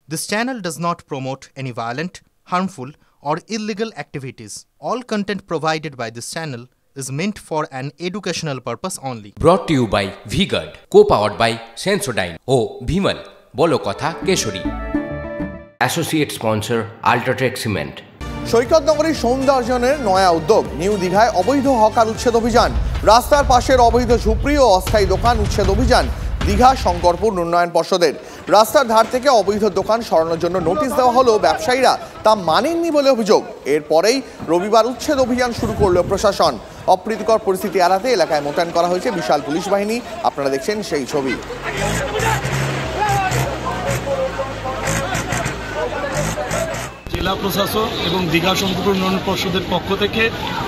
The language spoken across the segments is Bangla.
This channel does not promote any violent, harmful, or illegal activities. All content provided by this channel is meant for an educational purpose only. Brought to you by V-Guard, co-powered by Sensodyne O Bhimal, বলো কথা Keshari. Associate sponsor Ultratech Cement। সৈকত নগরীর সৌন্দর্যায়নের নয়া উদ্যোগ নিউ দীঘায় অবৈধ হকার উচ্ছেদ অভিযান, রাস্তার পাশের অবৈধ ঝুপড়ি ও অস্থায়ী দোকান উচ্ছেদ অভিযান দীঘা শঙ্করপুর উন্নয়ন পর্ষদের। রাস্তার ধার থেকে অবৈধ দোকান সরানোর জন্য নোটিশ দেওয়া হলো, ব্যবসায়ীরা তা মানেননি বলে অভিযোগ। এরপরেই রবিবার উচ্ছেদ অভিযান শুরু করল প্রশাসন। অপ্রীতিকর পরিস্থিতি এড়াতে এলাকায় মোতায়েন করা হয়েছে বিশাল পুলিশ বাহিনী। আপনারা দেখছেন সেই ছবি। জেলা প্রশাসন এবং দীঘা শঙ্করপুর উন্নয়ন পর্ষদের পক্ষ থেকে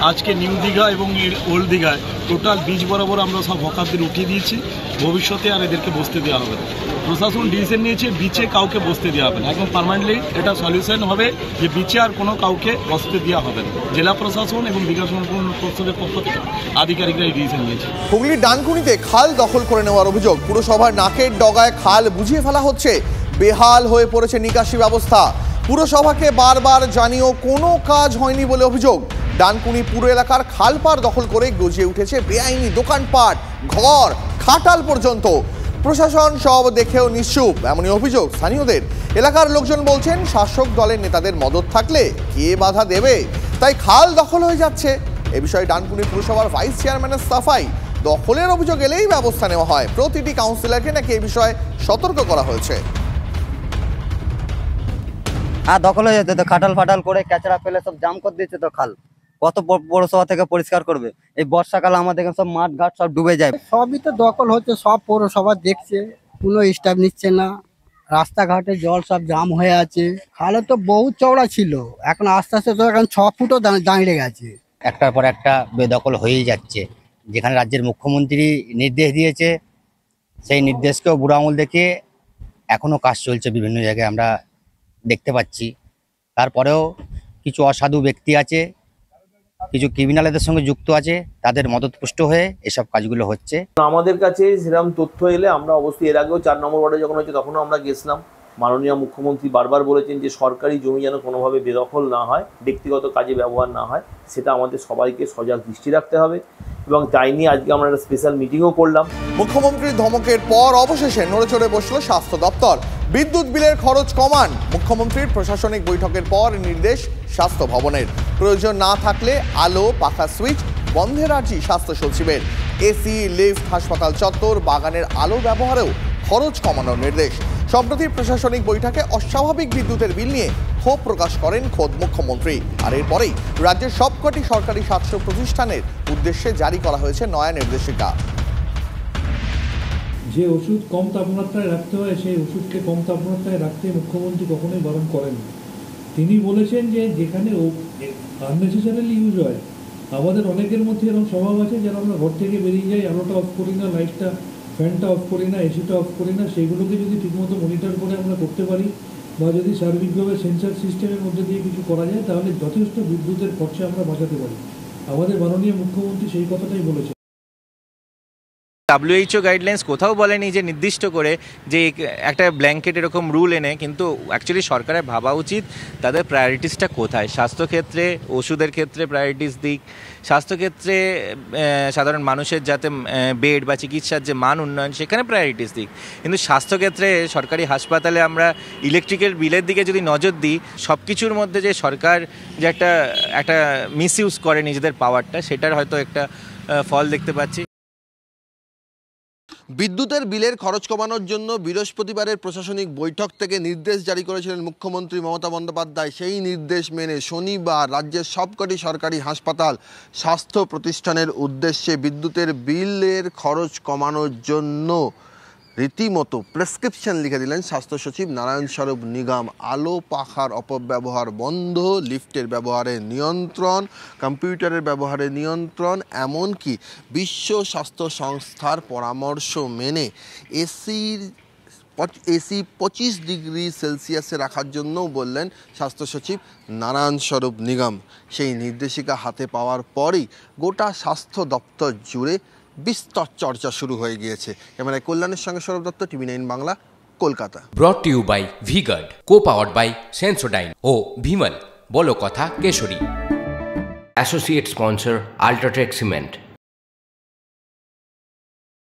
আজকে নিউ দীঘা এবং ওল্ড দীঘায় টোটাল বিচ বরাবর আমরা সব হকারদের উঠিয়ে দিয়েছি। ভবিষ্যতে আর এদেরকে বসতে দেওয়া হবে না। প্রশাসন ডিসিশন নিয়েছে বিচে কাউকে বসতে দেওয়া হবে না, একদম পার্মানেন্টলি এটা সলিউশন হবে যে বিচে আর কোনো কাউকে বসতে দেওয়া হবে না। জেলা প্রশাসন এবং দীঘা শঙ্করপুর উন্নয়ন পর্ষদের পক্ষ থেকে আধিকারিকরা এই ডিসিশন নিয়েছে। হুগলির ডানকুনিতে খাল দখল করে নেওয়ার অভিযোগ, পুরসভার নাকের ডগায় খাল বুঝিয়ে ফেলা হচ্ছে। বেহাল হয়ে পড়েছে নিকাশি ব্যবস্থা। পুরসভাকে বারবার জানিয়েও কোনো কাজ হয়নি বলে অভিযোগ। ডানকুনি পুরো এলাকার খালপাড় দখল করে গজিয়ে উঠেছে বেআইনি দোকানপাট, ঘর, খাটাল পর্যন্ত। প্রশাসন সব দেখেও নিশ্চুপ, এমনই অভিযোগ স্থানীয়দের। এলাকার লোকজন বলছেন, শাসক দলের নেতাদের মদত থাকলে কে বাধা দেবে, তাই খাল দখল হয়ে যাচ্ছে। এ বিষয়ে ডানকুনি পুরসভার ভাইস চেয়ারম্যানের সাফাই, দখলের অভিযোগ এলেই ব্যবস্থা নেওয়া হয়। প্রতিটি কাউন্সিলরকে নাকি এ বিষয়ে সতর্ক করা হয়েছে। হ্যাঁ, দখল হয়ে যেত তো, খাটাল ফাটাল করে ক্যাচড়া ফেলে সব জাম করে দিয়েছে তো খাল। কত পৌরসভা থেকে পরিষ্কার করবে? এই বর্ষাকালে আমাদের এখানে সব মাঠ ঘাট সব ডুবে যায়। সবই তো দখল হচ্ছে, সব পৌরসভা দেখছে, কোনো স্টাফ নিচ্ছে না। রাস্তাঘাটে জল সব জাম হয়ে আছে। খালে তো বহুত চওড়া ছিল, এখন আস্তে আস্তে তো এখন 6 ফুটও দাঁড়িয়ে গেছে। একটার পর একটা বেদখল হয়েই যাচ্ছে। যেখানে রাজ্যের মুখ্যমন্ত্রী নির্দেশ দিয়েছে, সেই নির্দেশকেও বুড়ো আঙুল দেখে এখনো কাজ চলছে বিভিন্ন জায়গায় আমরা দেখতে পাচ্ছি। তারপরেও কিছু অসাধু ব্যক্তি আছে, কিছু ক্রিমিনালদের সঙ্গে যুক্ত আছে, তাদের মদতপুষ্ট হয়ে এসব কাজগুলো হচ্ছে। আমাদের কাছে সেরকম তথ্য এলে আমরা অবশ্যই, এর আগেও 4 নম্বর ওয়ার্ডে যখন হয়েছে তখনও আমরা গেছিলাম। মাননীয় মুখ্যমন্ত্রী বারবার বলেছেন যে সরকারি জমি যেন কোনোভাবে বেদখল না হয়, ব্যক্তিগত কাজে ব্যবহার না হয়, সেটা আমাদের সবাইকে সজাগ দৃষ্টি রাখতে হবে। এবং তাই নিয়ে আজকে আমরা একটা স্পেশাল মিটিংও করলাম। মুখ্যমন্ত্রীর ধমকের পর অবশেষে নড়েচড়ে বসল স্বাস্থ্য দপ্তর। বিদ্যুৎ বিলের খরচ কমান, মুখ্যমন্ত্রীর প্রশাসনিক বৈঠকের পর নির্দেশ স্বাস্থ্য ভবনের। প্রয়োজন না থাকলে আলো, পাখা সুইচ বন্ধের আর্জি স্বাস্থ্য সচিবের। এসি, লিফট, হাসপাতাল চত্বর, বাগানের আলো ব্যবহারেও খরচ কমানোর নির্দেশ। সম্প্রতি প্রশাসনিক বৈঠকে অস্বাভাবিক বিদ্যুতের বিল নিয়ে ক্ষোভ প্রকাশ করেন খোদ মুখ্যমন্ত্রী। আর এরপরেই রাজ্যের সবকটি সরকারি স্বাস্থ্য প্রতিষ্ঠানের উদ্দেশ্যে জারি করা হয়েছে নয়া নির্দেশিকা। যে ওষুধ কম তাপমাত্রায় রাখতে হয় সেই ওষুধকে কম তাপমাত্রায় রাখতে মুখ্যমন্ত্রী কখনোই বারণ করেননি। তিনি বলেছেন যে যেখানে আননেসেসারিলি ইউজ হয়, আমাদের অনেকের মধ্যে এরকম স্বভাব আছে যেন আমরা ঘর থেকে বেরিয়ে যাই, আলোটা অফ করি না, লাইটটা ফ্যানটা অফ করি না, এসিটা অফ করি না। সেইগুলোকে যদি ঠিকমতো মনিটর করে আমরা করতে পারি বা যদি সার্বিকভাবে সেন্সার সিস্টেমের মধ্যে দিয়ে কিছু করা যায়, তাহলে যথেষ্ট বিদ্যুতের খরচা আমরা বাঁচাতে পারি। আমাদের মাননীয় মুখ্যমন্ত্রী সেই কথাটাই বলেছেন। WHO গাইডলাইন্স কোথাও বলেনি যে নির্দিষ্ট করে যে একটা ব্ল্যাঙ্কেট এরকম রুল এনে, কিন্তু অ্যাকচুয়ালি সরকারের ভাবা উচিত তাদের প্রায়োরিটিসটা কোথায়। স্বাস্থ্যক্ষেত্রে ওষুধের ক্ষেত্রে প্রায়োরিটিস দিক, স্বাস্থ্যক্ষেত্রে সাধারণ মানুষের যাতে বেড বা চিকিৎসার যে মান উন্নয়ন সেখানে প্রায়োরিটিস দিক। কিন্তু স্বাস্থ্যক্ষেত্রে সরকারি হাসপাতালে আমরা ইলেকট্রিকের বিলের দিকে যদি নজর দিই, সব কিছুর মধ্যে যে সরকার যে একটা মিসইউজ করে নিজেদের পাওয়ারটা, সেটার হয়তো একটা ফল দেখতে পাচ্ছি। বিদ্যুতের বিলের খরচ কমানোর জন্য বৃহস্পতিবারের প্রশাসনিক বৈঠক থেকে নির্দেশ জারি করেছিলেন মুখ্যমন্ত্রী মমতা বন্দ্যোপাধ্যায়। সেই নির্দেশ মেনে শনিবার রাজ্যের সবকটি সরকারি হাসপাতাল, স্বাস্থ্য প্রতিষ্ঠানের উদ্দেশ্যে বিদ্যুতের বিলের খরচ কমানোর জন্য রীতিমতো প্রেসক্রিপশন লিখে দিলেন স্বাস্থ্য সচিব নারায়ণ স্বরূপ নিগম। আলো, পাখার অপব্যবহার বন্ধ, লিফটের ব্যবহারে নিয়ন্ত্রণ, কম্পিউটারের ব্যবহারে নিয়ন্ত্রণ, এমনকি বিশ্ব স্বাস্থ্য সংস্থার পরামর্শ মেনে এসি 25 ডিগ্রি সেলসিয়াসে রাখার জন্যও বললেন স্বাস্থ্য সচিব নারায়ণ স্বরূপ নিগম। সেই নির্দেশিকা হাতে পাওয়ার পরই গোটা স্বাস্থ্য দপ্তর জুড়ে বিস্তর চর্চা শুরু হয়ে গিয়েছে। ক্যামেরায় কল্যাণের সঙ্গে Sourav Dutta, TV9 Bangla, Kolkata. Brought to you by V Guard, co powered by Sensodyne ও ভিমল, বলো কথা Kesari. Associate sponsor UltraTech cement.